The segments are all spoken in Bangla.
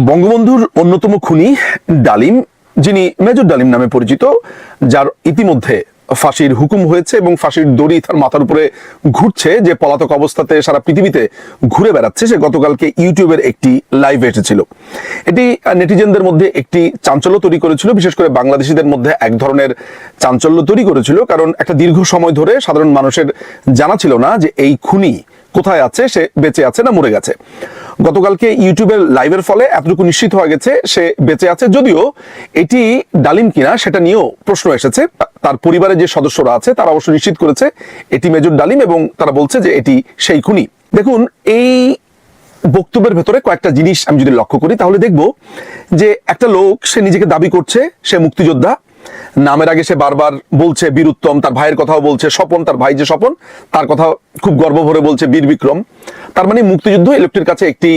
বঙ্গবন্ধুর অন্যতম খুনি ডালিম, যিনি মেজর ডালিম নামে পরিচিত, যার ইতিমধ্যে ফাঁসির হুকুম হয়েছে এবং ফাঁসির দড়ি তার মাথার উপরে ঘুরছে, যে পলাতক অবস্থাতে সারা পৃথিবীতে ঘুরে বেড়াচ্ছে, সে গতকালকে ইউটিউবের একটি লাইভে এসেছিল। এটি নেটিজেনদের মধ্যে একটি চাঞ্চল্য তৈরি করেছিল, বিশেষ করে বাংলাদেশিদের মধ্যে এক ধরনের চাঞ্চল্য তৈরি করেছিল, কারণ একটা দীর্ঘ সময় ধরে সাধারণ মানুষের জানা ছিল না যে এই খুনি কোথায় আছে, সে বেঁচে আছে না মরে গেছে। গতকালকে ইউটিউবের লাইভের ফলে এতটুকু নিশ্চিত হয়ে গেছে সে বেঁচে আছে, যদিও এটি ডালিম কিনা সেটা নিয়েও প্রশ্ন এসেছে। তার পরিবারের যে সদস্যরা আছে তারা অবশ্য নিশ্চিত করেছে এটি মেজর ডালিম এবং তারা বলছে যে এটি সেই খুনি। দেখুন, এই বক্তব্যের ভেতরে কয়েকটা জিনিস আমি যদি লক্ষ্য করি তাহলে দেখব যে একটা লোক, সে নিজেকে দাবি করছে সে মুক্তিযোদ্ধা। নামের আগে সে বারবার বলছে বীর উত্তম, তার ভাইয়ের কথাও বলছে, স্বপন, তার ভাই যে স্বপন তার কথা খুব গর্ব ভরে বলছে বীর বিক্রম। তার মানে মুক্তিযুদ্ধ এই লোকটির কাছে একটি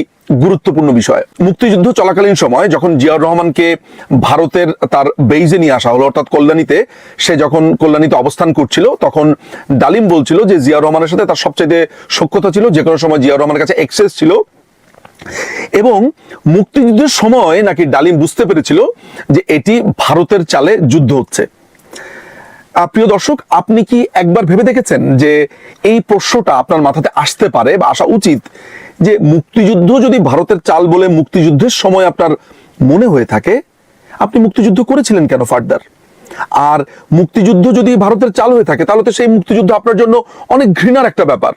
গুরুত্বপূর্ণ বিষয়। মুক্তিযুদ্ধ চলাকালীন সময় যখন জিয়াউর রহমানকে ভারতের তার বেইজে নিয়ে আসা হলো, অর্থাৎ কল্যাণীতে, সে যখন কল্যাণীতে অবস্থান করছিল, তখন ডালিম বলছিল যে জিয়াউর রহমানের সাথে তার সবচেয়ে সখ্যতা ছিল, যে কোনো সময় জিয়াউর রহমানের কাছে এক্সেস ছিল। এবং মুক্তিযুদ্ধের সময় নাকি ডালিম বুঝতে পেরেছিল যে এটি ভারতের চালে যুদ্ধ হচ্ছে। প্রিয় দর্শক, আপনি কি একবার ভেবে দেখেছেন যে এই প্রশ্নটা আপনার মাথাতে আসতে পারে বা আসা উচিত যে মুক্তিযুদ্ধ যদি ভারতের চাল বলে মুক্তিযুদ্ধের সময় আপনার মনে হয়ে থাকে, আপনি মুক্তিযুদ্ধ করেছিলেন কেন ফার্দার? আর মুক্তিযুদ্ধ যদি ভারতের চাল হয়ে থাকে তাহলে তো সেই মুক্তিযুদ্ধ আপনার জন্য অনেক ঘৃণার একটা ব্যাপার,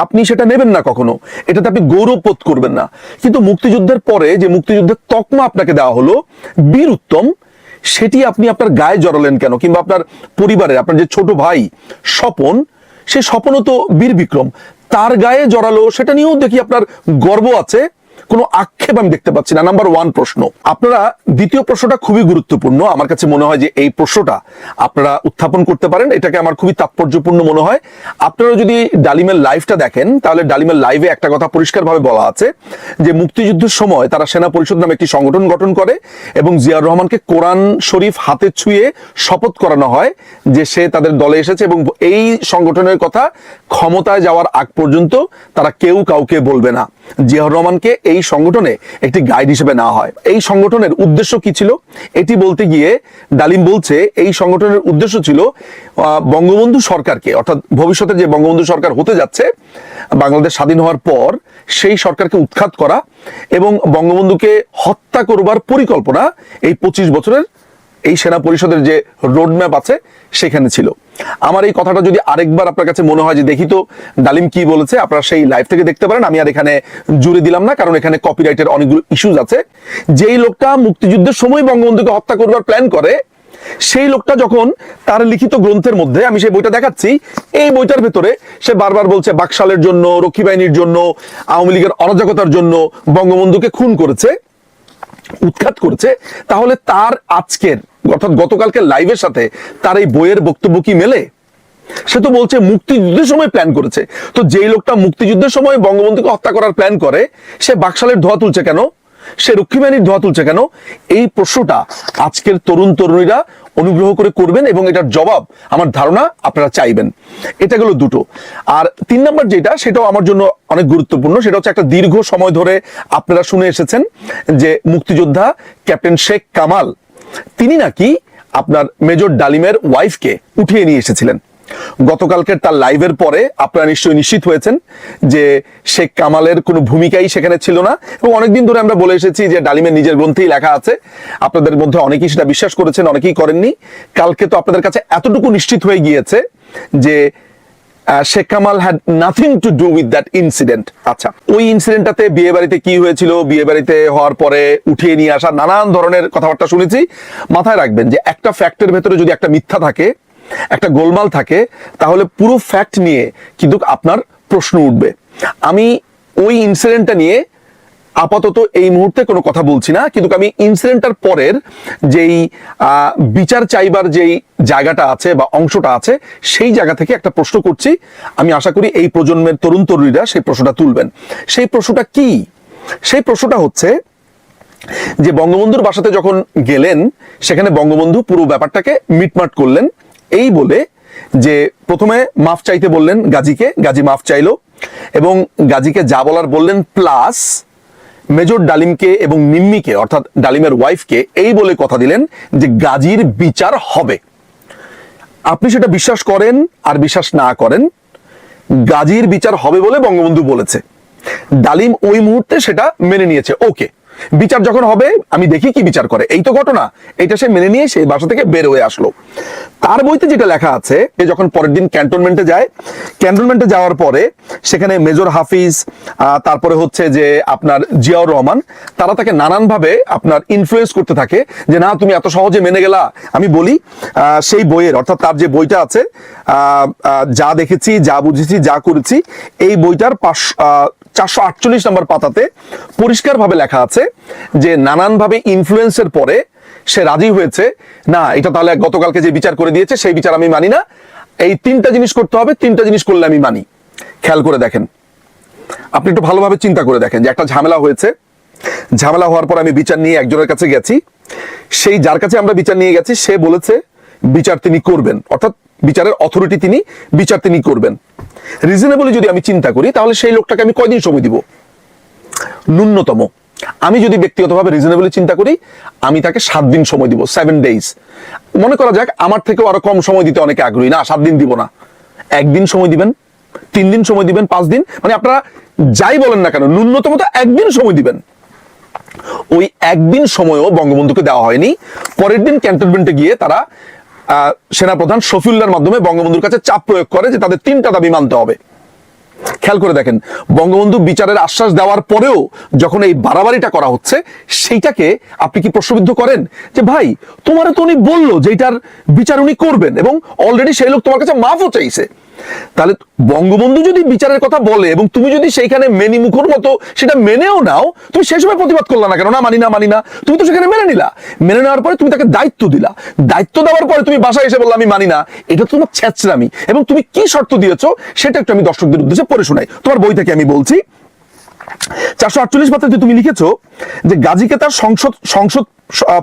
আপনি সেটা নেবেন না কখনো, এটাতে আপনি গৌরব বোধ করবেন না। কিন্তু মুক্তিযুদ্ধের পরে যে মুক্তিযুদ্ধের তকমা আপনাকে দেওয়া হলো বীর উত্তম, সেটি আপনি আপনার গায়ে জড়ালেন কেন? কিংবা আপনার পরিবারের আপনার যে ছোট ভাই স্বপন, সে স্বপনও তো বীর বিক্রম, তার গায়ে জড়ালো, সেটা নিয়েও দেখি আপনার গর্ব আছে, কোনো আক্ষেপ আমি দেখতে পাচ্ছি না। নাম্বার ওয়ান প্রশ্ন। আপনারা দ্বিতীয় প্রশ্নটা খুবই গুরুত্বপূর্ণ, আমার কাছে মনে হয় যে এই প্রশ্নটা আপনারা উত্থাপন করতে পারেন, এটাকে আমার খুবই তাৎপর্যপূর্ণ মনে হয়। আপনারা যদি ডালিমের লাইভটা দেখেন তাহলে ডালিমের লাইভে একটা কথা পরিষ্কারভাবে বলা আছে যে মুক্তিযুদ্ধের সময় তারা সেনা পরিষদ নামে একটি সংগঠন গঠন করে এবং জিয়াউর রহমানকে কোরআন শরীফ হাতে ছুঁয়ে শপথ করানো হয় যে সে তাদের দলে এসেছে এবং এই সংগঠনের কথা ক্ষমতায় যাওয়ার আগ পর্যন্ত তারা কেউ কাউকে বলবে না। জিয়াউর রহমানকে এই সংগঠনে একটি গাইড হিসেবে নেওয়া হয়। এই সংগঠনের উদ্দেশ্য কি ছিল এটি বলতে গিয়ে ডালিম বলছে এই সংগঠনের উদ্দেশ্য ছিল বঙ্গবন্ধু সরকারকে, অর্থাৎ ভবিষ্যতে যে বঙ্গবন্ধু সরকার হতে যাচ্ছে বাংলাদেশ স্বাধীন হওয়ার পর, সেই সরকারকে উৎখাত করা এবং বঙ্গবন্ধুকে হত্যা করবার পরিকল্পনা এই 25 বছরের এই সেনা পরিষদের যে রোডম্যাপ আছে সেখানে ছিল। আমার এই কথাটা যদি আরেকবার আপনার কাছে মনে হয় যে দেখি তো ডালিম কি বলেছে, আপনারা সেই লাইভ থেকে দেখতে পারেন, আমি আর এখানে জুড়ে দিলাম না, কারণ এখানে কপিরাইটের অনেকগুলো ইস্যুজ আছে। যেই লোকটা মুক্তিযুদ্ধের সময় বঙ্গবন্ধুকে হত্যা করবার প্ল্যান করে, সেই লোকটা যখন তার লিখিত গ্রন্থের মধ্যে, আমি সেই বইটা দেখাচ্ছি, এই বইটার ভেতরে সে বারবার বলছে বাকশালের জন্য, রক্ষী বাহিনীর জন্য, আওয়ামী লীগের অরাজকতার জন্য বঙ্গবন্ধুকে খুন করেছে, উৎখাত করেছে, তাহলে তার আজকের অর্থাৎ গতকালকে লাইভের সাথে তার এই বইয়ের বক্তব্য কি মেলে? সে তো বলছে মুক্তিযুদ্ধের সময় প্ল্যান করেছে। তো যেই লোকটা মুক্তিযুদ্ধের সময় বঙ্গবন্ধুকে হত্যা করার প্ল্যান করে, সে বাকশালের ধোয়া তুলছে কেন? সে রক্ষী বাহিনীর ধোয়া তুলছে কেন? এই প্রশ্নটা আজকের তরুণ তরুণীরা অনুগ্রহ করে করবেন এবং এটার জবাব আমার ধারণা আপনারা চাইবেন। এটা গেল দুটো। আর 3 নম্বর যেটা, সেটাও আমার জন্য অনেক গুরুত্বপূর্ণ, সেটা হচ্ছে একটা দীর্ঘ সময় ধরে আপনারা শুনে এসেছেন যে মুক্তিযোদ্ধা ক্যাপ্টেন শেখ কামাল, তিনি নাকি আপনার মেজর ডালিমের ওয়াইফকে উঠিয়ে নিয়ে এসেছিলেন। গতকালকের তার লাইভের পরে আপনারা নিশ্চয়ই নিশ্চিত হয়েছেন যে শেখ কামালের কোনো ভূমিকাই সেখানে ছিল না এবং অনেকদিন ধরে আমরা বলে এসেছি যে ডালিমের নিজের গ্রন্থেই লেখা আছে। আপনাদের মধ্যে অনেকেই সেটা বিশ্বাস করেছেন, অনেকেই করেননি। কালকে তো আপনাদের কাছে এতটুকু নিশ্চিত হয়ে গিয়েছে যে Sheikh Kamal had nothing to do with that incident. আচ্ছা, ওই ইনসিডেন্টটাতে বিয়ে বাড়িতে কি হয়েছিল, বিয়ে বাড়িতে হওয়ার পরে উঠিয়ে নিয়ে আসা, নানান ধরনের কথাবার্তা শুনেছি। মাথায় রাখবেন যে একটা ফ্যাক্টের ভেতরে যদি একটা মিথ্যা থাকে, একটা গোলমাল থাকে, তাহলে পুরো ফ্যাক্ট নিয়ে কিন্তু আপনার প্রশ্ন উঠবে। আমি ওই ইনসিডেন্টটা নিয়ে আপাতত এই মুহূর্তে কোনো কথা বলছি না, কিন্তু আমি ইনসিডেন্টটার পরের যেই বিচার চাইবার যেই জায়গাটা আছে বা অংশটা আছে, সেই জায়গা থেকে একটা প্রশ্ন করছি। আমি আশা করি এই প্রজন্মের তরুণ তরুণীরা সেই প্রশ্নটা তুলবেন। সেই প্রশ্নটা কি? সেই প্রশ্নটা হচ্ছে যে বঙ্গবন্ধুর বাসাতে যখন গেলেন, সেখানে বঙ্গবন্ধু পুরো ব্যাপারটাকে মিটমাট করলেন এই বলে যে প্রথমে মাফ চাইতে বললেন গাজীকে, গাজী মাফ চাইলো এবং গাজীকে যা বলার বললেন, প্লাস মেজর ডালিমকে এবং নিম্মিকে অর্থাৎ ডালিমের ওয়াইফকে এই বলে কথা দিলেন যে গাজীর বিচার হবে। আপনি সেটা বিশ্বাস করেন আর বিশ্বাস না করেন, গাজীর বিচার হবে বলে বঙ্গবন্ধু বলেছে। ডালিম ওই মুহূর্তে সেটা মেনে নিয়েছে। ওকে, বিচার যখন হবে আমি দেখি কি বিচার করে, এই তো ঘটনা। এটা সে মেনে নিয়ে সে বাসা থেকে বের হয়ে আসলো। তার বইতে যেটা লেখা আছে, সে যখন পরের দিন ক্যান্টনমেন্টে যায়, ক্যান্টনমেন্টে যাওয়ার পরে সেখানে মেজর হাফিজ, তারপরে হচ্ছে যে আপনার জিয়াউর রহমান, তারা তাকে নানানভাবে আপনার ইনফ্লুয়েন্স করতে থাকে যে না তুমি এত সহজে মেনে গেলা। আমি বলি সেই বইয়ের অর্থাৎ তার যে বইটা আছে যা দেখেছি, যা বুঝেছি, যা করেছি, এই বইটার 448 নম্বর পাতাতে পরিষ্কারভাবে লেখা আছে যে নানানভাবে ইনফ্লুয়েন্সের পরে সে রাজি হয়েছে, না এটা তাহলে গতকালকে যে বিচার করে দিয়েছে সেই বিচার আমি মানি না, এই তিনটা জিনিস করতে হবে, তিনটা জিনিস করলে আমি মানি। খেয়াল করে দেখেন, আপনি একটু ভালোভাবে চিন্তা করে দেখেন যে একটা ঝামেলা হয়েছে, ঝামেলা হওয়ার পর আমি বিচার নিয়ে একজনের কাছে গেছি, সেই যার কাছে আমরা বিচার নিয়ে গেছি সে বলেছে বিচার তিনি করবেন, অর্থাৎ বিচারের অথরিটি তিনি, বিচার তিনি করবেন। রিজনেবলি যদি আমি চিন্তা করি তাহলে সেই লোকটাকে আমি কয়দিন সময় দিব? ন্যূনতম আমি যদি ব্যক্তিগতভাবে রিজনেবলি চিন্তা করি আমি তাকে 7 দিন সময় দিব, 7 days। মনে করা যাক আমার থেকেও আরো কম সময় দিতে অনেকে আগ্রহী, না 7 দিন দিব না, 1 দিন সময় দিবেন, 3 দিন সময় দিবেন, 5 দিন, মানে আপনারা যাই বলেন না কেন ন্যূনতম তো 1 দিন সময় দিবেন। ওই 1 দিন সময়ও বঙ্গবন্ধুকে দেওয়া হয়নি। পরের দিন ক্যান্টনমেন্টে গিয়ে তারা সেনাপ্রধান শফিউল্লাহর মাধ্যমে বঙ্গবন্ধুর কাছে চাপ প্রয়োগ করে যে তাদের 3টা দাবি মানতে হবে। খেয়াল করে দেখেন, বঙ্গবন্ধু বিচারের আশ্বাস দেওয়ার পরেও যখন এই বাড়াবাড়িটা করা হচ্ছে, সেইটাকে আপনি কি প্রশ্নবিদ্ধ করেন যে ভাই তোমারও তো উনি বললো যে এটার বিচার উনি করবেন এবং অলরেডি সেই লোক তোমার কাছে মাফও চাইছে। তাহলে বঙ্গবন্ধু যদি বিচারের কথা বলে এবং তুমি যদি সেইখানে মেনি মুখর মতো সেটা মেনেও নাও, তুমি সেই সময় প্রতিবাদ করলা না কেন? না মানি না, মানি না, তুমি তো সেখানে মেনে নিলা। মেনে নেওয়ার পরে তুমি তাকে দায়িত্ব দিলা, দায়িত্ব দেওয়ার পরে তুমি বাসায় এসে বললা আমি মানি না, এটা তো তোমার ছ্যাচরামি। এবং তুমি কি শর্ত দিয়েছো সেটা একটু আমি দর্শকদের উদ্দেশ্যে পড়ে শোনাই, তোমার বই থেকে আমি বলছি। 448 পাতাতে তুমি লিখেছো যে গাজীকে তার সংসদ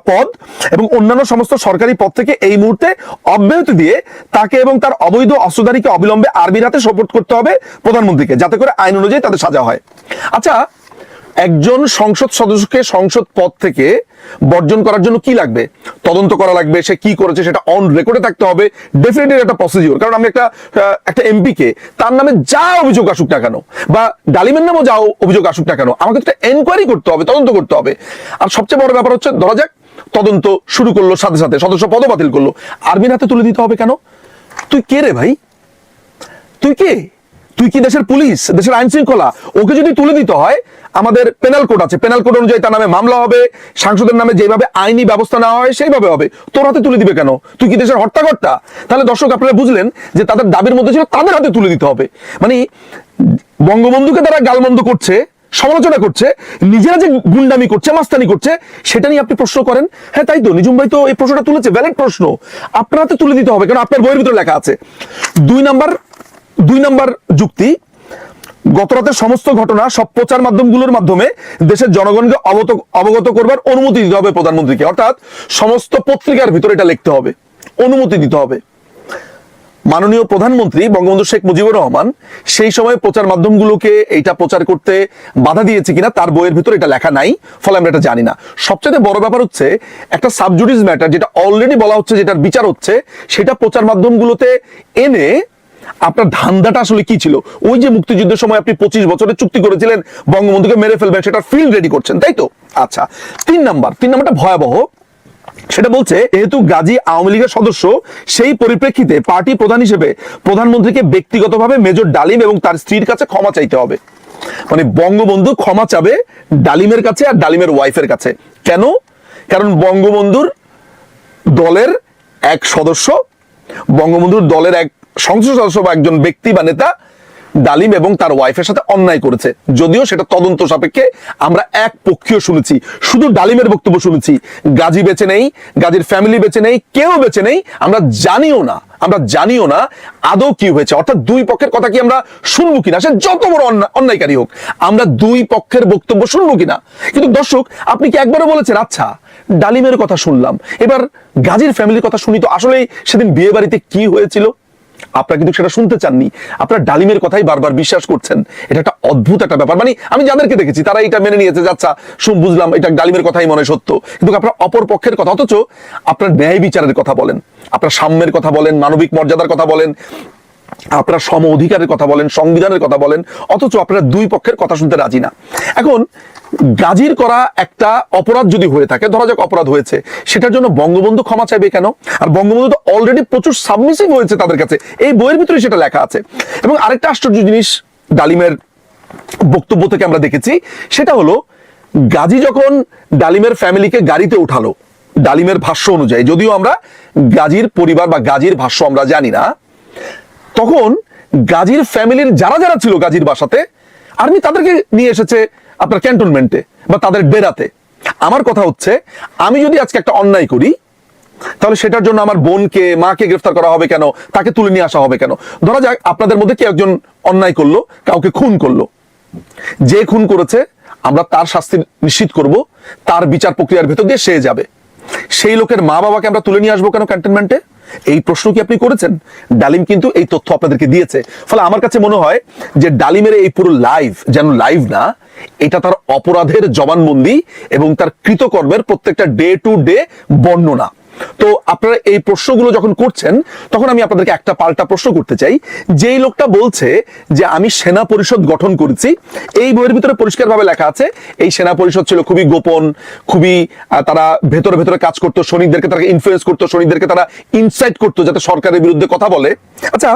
পদ এবং অন্যান্য সমস্ত সরকারি পদ থেকে এই মুহূর্তে অব্যাহতি দিয়ে তাকে এবং তার অবৈধ অস্ত্রধারীকে অবিলম্বে আর্মির হাতে সোপর্দ করতে হবে প্রধানমন্ত্রীকে, যাতে করে আইন অনুযায়ী তাদের সাজা হয়। আচ্ছা, একজন সংসদ সদস্যকে সংসদ পদ থেকে বর্জন করার জন্য কি লাগবে? তদন্ত করা লাগবে, সে কি করেছে সেটা অন রেকর্ডে থাকতে হবে, ডেফিনেটলি একটা প্রসিডিওর। কারণ আমি একটা এমপি কে তার নামে যা অভিযোগ আসুক না কেন, বা ডালিমের নামেও যা অভিযোগ আসুক না কেন, আমাকে একটা এনকোয়ারি করতে হবে, তদন্ত করতে হবে। আর সবচেয়ে বড় ব্যাপার হচ্ছে, ধরা যাক তদন্ত শুরু করলো, সাথে সাথে সদস্য পদ বাতিল করলো, আর্মির হাতে তুলে দিতে হবে কেন? তুই কে রে ভাই? তুই কে? তুই কি দেশের পুলিশ, দেশের আইন শৃঙ্খলা? ওকে যদি তুলে দিতে হয়, আমাদের পেনাল কোড আছে, পেনাল কোড অনুযায়ী তার নামে মামলা হবে, সাংসদের নামে যেভাবে আইনি ব্যবস্থা নেওয়া হয় সেইভাবে হবে। তোর হাতে তুলে দিবে কেন? তুই কি দেশের হর্তাকর্তা? তাহলে দর্শক আপনারা বুঝলেন যে তাদের দাবির মধ্যে ছিল তাদের হাতে তুলে দিতে হবে। মানে বঙ্গবন্ধুকে তারা গালমন্দ করছে, সমালোচনা করছে, নিজেরা যে গুন্ডামি করছে, মাস্তানি করছে, সেটা নিয়ে আপনি প্রশ্ন করেন। হ্যাঁ তাই তো, নিজুম ভাই তো এই প্রশ্নটা তুলেছে, ভ্যালিড প্রশ্ন। আপনার হাতে তুলে দিতে হবে কারণ আপনার বইয়ের ভিতরে লেখা আছে। 2 নম্বর যুক্তি, গত রাতের সমস্ত ঘটনা সব প্রচার মাধ্যমগুলোর মাধ্যমে দেশের জনগণকে অবগত করবার অনুমতি দিতে হবে প্রধানমন্ত্রীকে, অর্থাৎ সমস্ত পত্রিকার ভিতরে এটা লিখতে হবে, অনুমতি দিতে হবে। মাননীয় প্রধানমন্ত্রী বঙ্গবন্ধু শেখ মুজিবুর রহমান সেই সময় প্রচার মাধ্যমগুলোকে এইটা প্রচার করতে বাধা দিয়েছে কিনা তার বইয়ের ভিতরে এটা লেখা নাই, ফলে আমরা এটা জানি না। সবচেয়ে বড় ব্যাপার হচ্ছে একটা সাবজুডিস ম্যাটার, যেটা অলরেডি বলা হচ্ছে, যেটার বিচার হচ্ছে, সেটা প্রচার মাধ্যমগুলোতে এনে আপনার ধান্দাটা আসলে কি ছিল? ওই যে মুক্তিযুদ্ধের সময় আপনি 25 বছরের চুক্তি করেছিলেন বঙ্গবন্ধুকে মেরে ফেলবেন, সেটা ফিল্ড রেডি করছেন, তাই তো? আচ্ছা, 3 নাম্বারটা ভয়াবহ। সেটা বলছে যেহেতু গাজী আওয়ামী লীগের সদস্য, সেই পরিপ্রেক্ষিতে পার্টি প্রধান হিসেবে প্রধানমন্ত্রীকে ব্যক্তিগতভাবে মেজর ডালিম এবং তার স্ত্রীর কাছে ক্ষমা চাইতে হবে। মানে বঙ্গবন্ধু ক্ষমা চাবে ডালিমের কাছে আর ডালিমের ওয়াইফের কাছে। কেন? কারণ বঙ্গবন্ধুর দলের এক সদস্য, বঙ্গবন্ধুর দলের এক সংসদ সদস্য বা একজন ব্যক্তি বা নেতা ডালিম এবং তার ওয়াইফের সাথে অন্যায় করেছে। যদিও সেটা তদন্ত সাপেক্ষে আমরা এক পক্ষীয় শুনেছি, শুধু ডালিমের বক্তব্য শুনেছি, গাজী বেঁচে নেই, গাজীর ফ্যামিলি বেঁচে নেই, কেউ বেঁচে নেই, আমরা জানিও না আদৌ কি হয়েছে। অর্থাৎ দুই পক্ষের কথা কি আমরা শুনবো কিনা, সে যত বড় অন্যায়কারী হোক, আমরা দুই পক্ষের বক্তব্য শুনবো কিনা। কিন্তু দর্শক, আপনি কি একবারও বলেছেন আচ্ছা ডালিমের কথা শুনলাম, এবার গাজীর ফ্যামিলির কথা শুনি তো আসলে সেদিন বিয়ে বাড়িতে কি হয়েছিল? আপনারা কিন্তু সেটা শুনতে চাননি, আপনারা ডালিমের কথাই বারবার বিশ্বাস করছেন। এটা একটা অদ্ভুত একটা ব্যাপার। মানে আমি যাদেরকে দেখেছি তারা এটা মেনে নিয়েছে, যাচ্ছা বুঝলাম এটা ডালিমের কথাই মনে সত্য, কিন্তু আপনারা অপর পক্ষের কথা, অথচ আপনার ন্যায় বিচারের কথা বলেন, আপনার সাম্যের কথা বলেন, মানবিক মর্যাদার কথা বলেন, আপনারা সম অধিকারের কথা বলেন, সংবিধানের কথা বলেন, অথচ আপনারা দুই পক্ষের কথা শুনতে রাজি না। এখন গাজীর করা একটা অপরাধ যদি হয়ে থাকে, ধরা যাক অপরাধ হয়েছে, সেটার জন্য বঙ্গবন্ধু ক্ষমা চাইবে কেন? আর বঙ্গবন্ধু তো অলরেডি প্রচুর সাবমিসিভ হয়েছে তাদের কাছে, এই বইয়ের ভিতরে সেটা লেখা আছে। এবং আরেকটা আশ্চর্য জিনিস ডালিমের বক্তব্য থেকে আমরা দেখেছি, সেটা হলো গাজী যখন ডালিমের ফ্যামিলিকে গাড়িতে উঠালো, ডালিমের ভাষ্য অনুযায়ী, যদিও আমরা গাজীর পরিবার বা গাজীর ভাষ্য আমরা জানি না, তখন গাজীর ফ্যামিলির যারা যারা ছিল গাজীর বাসাতে, আর্মি তাদেরকে নিয়ে এসেছে আপনার ক্যান্টনমেন্টে বা তাদের ডেরাতে। আমার কথা হচ্ছে, আমি যদি আজকে একটা অন্যায় করি, তাহলে সেটার জন্য আমার বোনকে, মাকে গ্রেফতার করা হবে কেন? তাকে তুলে নিয়ে আসা হবে কেন? ধরা যাক আপনাদের মধ্যে কেউ একজন অন্যায় করলো, কাউকে খুন করলো, যে খুন করেছে আমরা তার শাস্তি নিশ্চিত করব, তার বিচার প্রক্রিয়ার ভেতর দিয়ে সে যাবে। সেই লোকের মা বাবাকে আমরা তুলে নিয়ে আসবো কেন ক্যান্টনমেন্টে? এই প্রশ্ন কি আপনি করেছেন? ডালিম কিন্তু এই তথ্য আপনাদেরকে দিয়েছে। ফলে আমার কাছে মনে হয় যে ডালিমের এই পুরো লাইভ যেন লাইভ না, এটা তার অপরাধের জবানবন্দি এবং তার কৃতকর্মের প্রত্যেকটা ডে টু ডে বর্ণনা। তো আপনারা এই প্রশ্নগুলো যখন করছেন, তখন আমি আপনাদেরকে একটা পাল্টা প্রশ্ন করতে চাই। যেই লোকটা বলছে যে আমি সেনা পরিষদ গঠন করেছি, এই বইয়ের ভিতরে পরিষ্কারভাবে লেখা আছে এই সেনা পরিষদ ছিল খুবই গোপন, খুবই তারা ভেতরে ভেতরে কাজ করতো, সৈনিকদেরকে তারা ইনফ্লুয়েন্স করতো, সৈনিকদেরকে তারা ইনসাইট করতো যাতে সরকারের বিরুদ্ধে কথা বলে। আচ্ছা,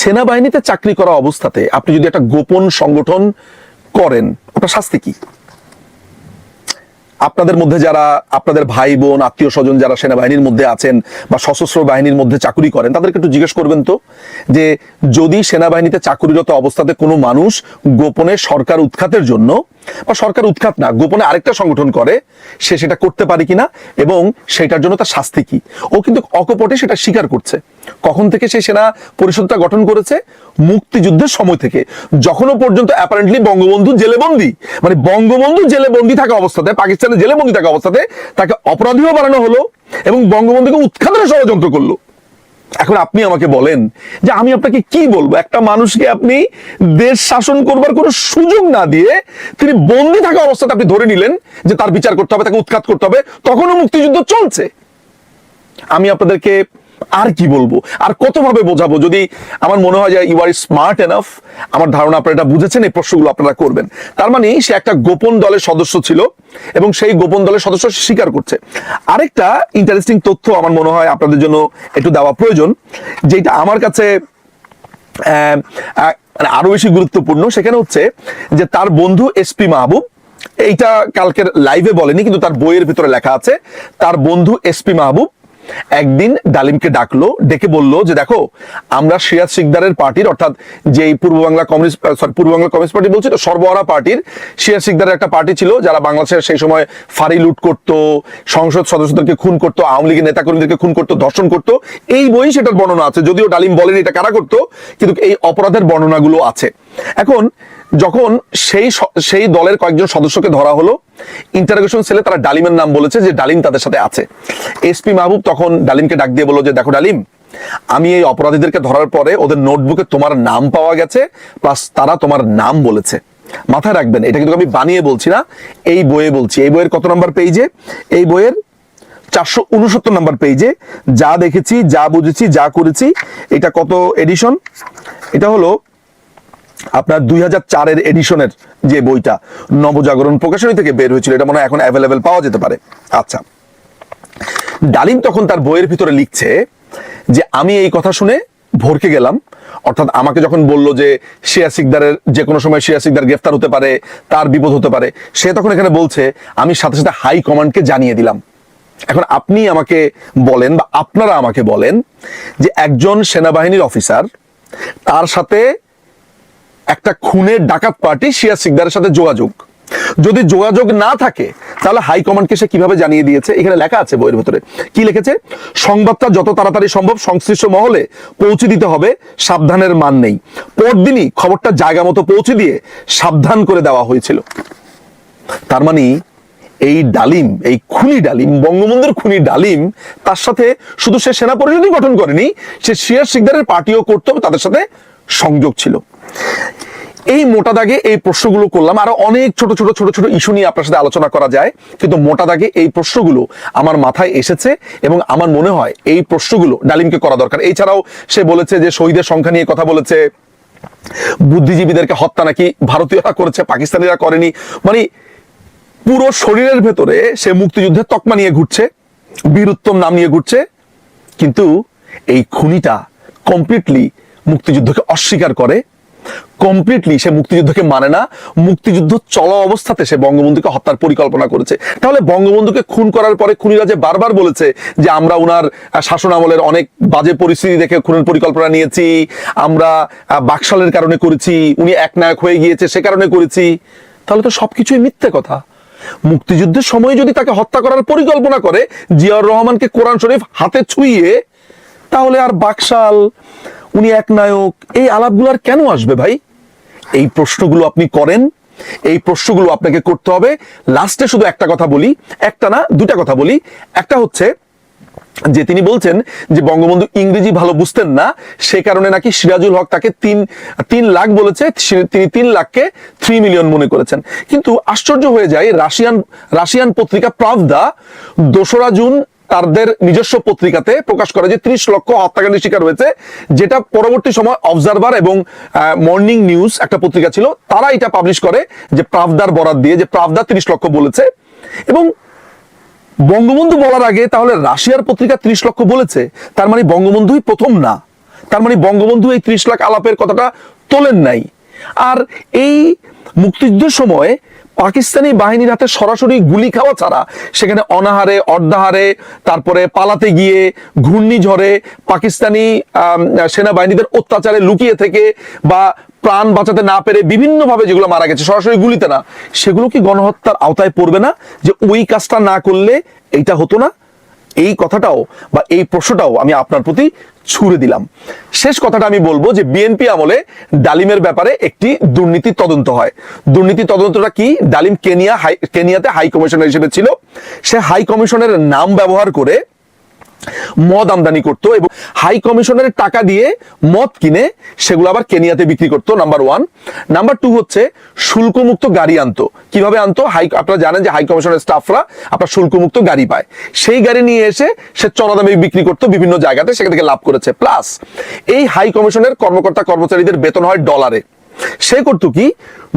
সেনাবাহিনীতে চাকরি করা অবস্থাতে আপনি যদি একটা গোপন সংগঠন করেন, ওটা শাস্তি কি? আপনাদের মধ্যে যারা আপনাদের ভাই বোন আত্মীয় স্বজন যারা সেনাবাহিনীর মধ্যে আছেন বা সশস্ত্র বাহিনীর মধ্যে চাকরি করেন, তাদেরকে একটু জিজ্ঞেস করবেন তো, যে যদি সেনাবাহিনীতে চাকরিরত অবস্থাতে কোনো মানুষ গোপনে সরকার উৎখাতের জন্য, বা সরকার উৎখাত না, গোপনে আরেকটা সংগঠন করে, সে সেটা করতে পারে কিনা এবং সেটার জন্য তার শাস্তি কি? ও কিন্তু অকপটে সেটা স্বীকার করছে। কখন থেকে সেই সেনা পরিষদটা গঠন করেছে? মুক্তিযুদ্ধের সময় থেকে, যখনও পর্যন্ত অ্যাপারেন্টলি বঙ্গবন্ধু জেলে বন্দী, মানে বঙ্গবন্ধু জেলে বন্দী থাকা অবস্থাতে, পাকিস্তানে জেলে বন্দী থাকা অবস্থাতে তাকে অপরাধীও বানানো হলো এবং বঙ্গবন্ধুকে উৎখাতের ষড়যন্ত্র করলো। এখন আপনি আমাকে বলেন যে আমি আপনাকে কি বলবো? একটা মানুষকে আপনি দেশ শাসন করবার কোনো সুযোগ না দিয়ে তিনি বন্দী থাকা অবস্থাতে আপনি ধরে নিলেন যে তার বিচার করতে হবে, তাকে উৎখাত করতে হবে, তখনও মুক্তিযুদ্ধ চলছে। আমি আপনাদেরকে আর কি বলবো, আর কতভাবে বোঝাবো? যদি আমার মনে হয় যে ইউ আর স্মার্ট এনাফ, আমার ধারণা আপনারা এটা বুঝেছেন, এই প্রশ্নগুলো আপনারা করবেন। তার মানে সে একটা গোপন দলের সদস্য ছিল এবং সেই গোপন দলের সদস্য স্বীকার করছে। আরেকটা ইন্টারেস্টিং তথ্য আমার মনে হয় আপনাদের জন্য একটু দেওয়া প্রয়োজন, যেটা আমার কাছে আরো বেশি গুরুত্বপূর্ণ। সেখানে হচ্ছে যে তার বন্ধু এসপি মাহবুব, এইটা কালকের লাইভে বলেনি কিন্তু তার বইয়ের ভিতরে লেখা আছে, তার বন্ধু এসপি মাহবুব একদিন ডালিমকে ডাকলো, ডেকে বলল যে দেখো, আমরা সিরাজ শিকদারের পার্টির, অর্থাৎ যে পূর্ব বাংলা কমিউনিস্ট পার্টি বলছি তো, সর্বহারা পার্টির সিরাজ শিকদারের একটা পার্টি ছিল যারা বাংলাদেশের সেই সময় ফাঁড়ি লুট করতো, সংসদ সদস্যদেরকে খুন করতো, আওয়ামী লীগের নেতাকর্মীদেরকে খুন করতো, ধর্ষণ করতো। এই বই সেটার বর্ণনা আছে, যদিও ডালিম বলেনি এটা কারা করতো, কিন্তু এই অপরাধের বর্ণনাগুলো আছে। এখন যখন সেই দলের কয়েকজন সদস্যকে ধরা হলো, ইন্টারোগেশন সেলে তারা ডালিমের নাম বলেছে যে ডালিম তাদের সাথে আছে। এসপি মাহবুব তখন ডালিমকে ডাক দিয়ে বলল যে দেখো ডালিম, আমি এই অপরাধীদেরকে ধরার পরে ওদের নোটবুকে তোমার নাম পাওয়া গেছে, প্লাস তারা তোমার নাম বলেছে। মাথায় রাখবেন, এটা কিন্তু আমি বানিয়ে বলছি না, এই বইয়ে বলছি। এই বইয়ের কত নম্বর পেজে? এই বইয়ের 469 নম্বর পেজে যা দেখেছি, যা বুঝেছি, যা করেছি। এটা কত এডিশন? এটা হলো আপনার 2004-এর এডিশনের যে বইটা নবজাগরণ প্রকাশনী থেকে বের হয়েছিল, এটা মনে হয় এখন অ্যাভেলেবেল পাওয়া যেতে পারে। আচ্ছা, ডালিম তখন তার বইয়ের ভিতরে লিখছে যে আমি এই কথা শুনে ভরকে গেলাম, অর্থাৎ আমাকে যখন বললো যে সিরাজ শিকদারের যে কোনো সময় সিরাজ শিকদার গ্রেফতার হতে পারে, তার বিপদ হতে পারে, সে তখন এখানে বলছে আমি সাথে সাথে হাই কমান্ডকে জানিয়ে দিলাম। এখন আপনি আমাকে বলেন বা আপনারা আমাকে বলেন যে একজন সেনাবাহিনীর অফিসার, তার সাথে একটা খুনের ডাকাত পার্টি সিরাজ শিকদারের সাথে যোগাযোগ, যদি যোগাযোগ না থাকে তাহলে হাইকমান্ডকে সে কিভাবে জানিয়ে দিয়েছে? এখানে লেখা আছে বইয়ের ভিতরে, কি লিখেছে? সংবাদটা যত তাড়াতাড়ি সম্ভব সংশ্লিষ্ট মহলে পৌঁছে দিতে হবে, সাবধানের মান নেই। পরদিনই খবরটা জায়গা মতো পৌঁছে দিয়ে সাবধান করে দেওয়া হয়েছিল। তার মানে এই ডালিম, এই খুনি ডালিম, বঙ্গবন্ধুর খুনি ডালিম, তার সাথে শুধু সে সেনা পরিষদই গঠন করেনি, সে শিয়ার শিকদারের পার্টিও করতো, তাদের সাথে সংযোগ ছিল। এই মোটা দাগে এই প্রশ্নগুলো করলাম, আরো অনেক ছোট ছোট ছোট ছোট ইস্যু নিয়ে আপনার সাথে আলোচনা করা যায়, কিন্তু মোটা দাগে এই প্রশ্নগুলো আমার মাথায় এসেছে এবং আমার মনে হয় এই প্রশ্নগুলো ডালিমকে করা দরকার। এছাড়াও সে বলেছে যে শহীদের সংখ্যা নিয়ে কথা বলেছে, বুদ্ধিজীবীদেরকে হত্যা নাকি ভারতীয়রা করেছে, পাকিস্তানিরা করেনি, মানে পুরো শরীরের ভেতরে সে মুক্তিযুদ্ধের তকমা নিয়ে ঘুরছে, বীরুত্তম নাম নিয়ে ঘুরছে, কিন্তু এই খুনিটা কমপ্লিটলি মুক্তিযুদ্ধকে অস্বীকার করে, কমপ্লিটলি সে মুক্তিযুদ্ধকে মানে না, মুক্তিযুদ্ধ চলা অবস্থাতে সে বঙ্গবন্ধুকে হত্যার পরিকল্পনা করেছে। তাহলে বঙ্গবন্ধুকে খুন করার পরে খুনিরা যে বারবার বলেছে যে আমরা উনার শাসন আমলের অনেক বাজে পরিস্থিতি দেখে খুনের পরিকল্পনা নিয়েছি, আমরা বাকশালের কারণে করেছি, উনি একনায়ক হয়ে গিয়েছে সে কারণে করেছি, তাহলে তো সবকিছুই মিথ্যে কথা। মুক্তিযুদ্ধের সময় যদি তাকে হত্যা করার পরিকল্পনা করে জিয়াউর রহমানকে কোরআন শরীফ হাতে ছুঁইয়ে, তাহলে আর বাকশাল, উনি একনায়ক, এই আলাপগুলো আর কেন আসবে ভাই? এই প্রশ্নগুলো আপনি করেন, এই প্রশ্নগুলো আপনাকে করতে হবে। লাস্টে শুধু একটা কথা বলি, একটা না দুটা কথা বলি। একটা হচ্ছে যে তিনি বলছেন যে বঙ্গবন্ধু ইংরেজি ভালো বুঝতেন না, সে কারণে নাকি সিরাজুল হক তাকে 3 লাখ বলেছে, তিনি 3 লাখকে 3 মিলিয়ন মনে করেছেন। কিন্তু আশ্চর্য হয়ে যায়, রাশিয়ান পত্রিকা প্রাভদা 2রা জুন তাদের নিজস্ব পত্রিকাতে প্রকাশ করে যে 30 লক্ষ হত্যাকাণ্ডের শিকার হয়েছে, যেটা পরবর্তী সময় অবজারভার এবং মর্নিং নিউজ একটা পত্রিকা ছিল, তারা এটা পাবলিশ করে যে প্রাভদার বরাত দিয়ে যে প্রাভদা 30 লক্ষ বলেছে, এবং বঙ্গবন্ধু বলার আগে তাহলে রাশিয়ার পত্রিকা 30 লক্ষ বলেছে, তার মানে বঙ্গবন্ধুই প্রথম না, তার মানে বঙ্গবন্ধু এই 30 লাখ আলাপের কথাটা তোলেন নাই। আর এই মুক্তিযুদ্ধের সময় পাকিস্তানি বাহিনীর হাতে সরাসরি গুলি খাওয়া ছাড়া, সেখানে অনাহারে, অর্ধাহারে, তারপরে পালাতে গিয়ে, ঘূর্ণিঝড়ে, পাকিস্তানি সেনাবাহিনীদের অত্যাচারে লুকিয়ে থেকে বা প্রাণ বাঁচাতে না পেরে বিভিন্নভাবে যেগুলো মারা গেছে সরাসরি গুলিতে না, সেগুলো কি গণহত্যার আওতায় পড়বে না? যে ওই কাজটা না করলে এইটা হতো না? এই কথাটাও বা এই প্রশ্নটাও আমি আপনার প্রতি ছুড়ে দিলাম। শেষ কথাটা আমি বলবো যে বিএনপি আমলে ডালিমের ব্যাপারে একটি দুর্নীতি তদন্ত হয়। দুর্নীতি তদন্তটা কি? ডালিম কেনিয়াতে হাই কমিশনার হিসেবে ছিল, সে হাই কমিশনের নাম ব্যবহার করে মদ আমদানি করতো এবং হাই কমিশনের টাকা দিয়ে মদ কিনে সেগুলো আবার কেনিয়াতে বিক্রি করতো, নাম্বার 1। নাম্বার 2 হচ্ছে শুল্কমুক্ত গাড়ি আনতো। কিভাবে আনতো? আপনারা জানেন যে হাই কমিশনের স্টাফরা আপনার শুল্কমুক্ত গাড়ি পায়, সেই গাড়ি নিয়ে এসে সে চড়া দামে বিক্রি করতো বিভিন্ন জায়গাতে, সেখান থেকে লাভ করেছে। প্লাস এই হাই কমিশনের কর্মকর্তা কর্মচারীদের বেতন হয় ডলারে। সে করতো কি,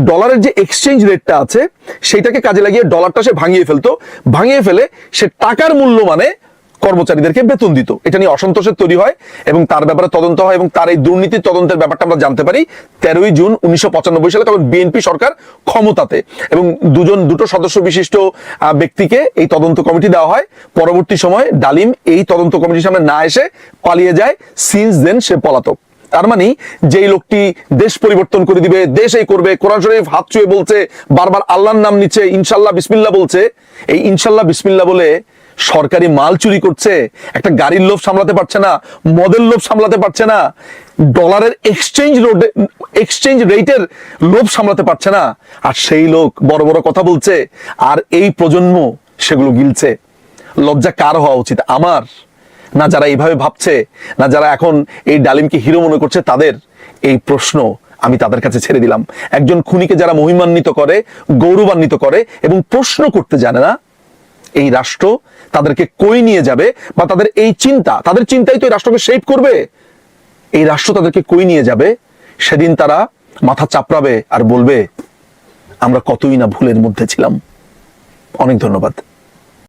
ডলারের যে এক্সচেঞ্জ রেটটা আছে সেইটাকে কাজে লাগিয়ে ডলারটা সে ভাঙিয়ে ফেলতো, ভাঙিয়ে ফেলে সে টাকার মূল্য মানে কর্মচারীদেরকে বেতন দিত। এটা নিয়ে অসন্তোষের তৈরি হয় এবং তার ব্যাপারে তদন্ত হয়, এবং তার এই দুর্নীতি তদন্তের ব্যাপারটা আমরা জানতে পারি 13ই জুন 1995 সালে, তখন বিএনপি সরকার ক্ষমতাতে, এবং দুটো সদস্য বিশিষ্ট ব্যক্তিকে এই তদন্ত কমিটি দেওয়া হয়। পরবর্তী সময়ে ডালিম এই তদন্ত কমিটির সামনে না এসে পালিয়ে যায়, সিন্স দেন সে পলাতক। তার মানে যেই লোকটি দেশ পরিবর্তন করে দিবে, দেশ এই করবে, কোরআন শরীফ হাত ছুঁয়ে বলছে, বারবার আল্লাহর নাম নিচ্ছে, ইনশাল্লাহ বিসমিল্লাহ বলছে, এই ইনশাল্লাহ বিসমিল্লাহ বলে সরকারি মাল চুরি করছে, একটা গাড়ির লোভ সামলাতে পারছে না, মদের লোভ সামলাতে পারছে না, ডলারের এক্সচেঞ্জ রেটের লোভ সামলাতে পারছে না, আর সেই লোক বড় বড় কথা বলছে, আর এই প্রজন্ম সেগুলো গিলছে। লজ্জা কার হওয়া উচিত? আমার না যারা এইভাবে ভাবছে, না যারা এখন এই ডালিমকে হিরো মনে করছে, তাদের এই প্রশ্ন আমি তাদের কাছে ছেড়ে দিলাম। একজন খুনিকে যারা মহিমান্বিত করে, গৌরবান্বিত করে এবং প্রশ্ন করতে জানে না, এই রাষ্ট্র তাদেরকে কই নিয়ে যাবে, বা তাদের এই চিন্তা, তাদের চিন্তাই তো এই রাষ্ট্রকে শেপ করবে, এই রাষ্ট্র তাদেরকে কই নিয়ে যাবে, সেদিন তারা মাথা চাপড়াবে আর বলবে আমরা কতই না ভুলের মধ্যে ছিলাম। অনেক ধন্যবাদ।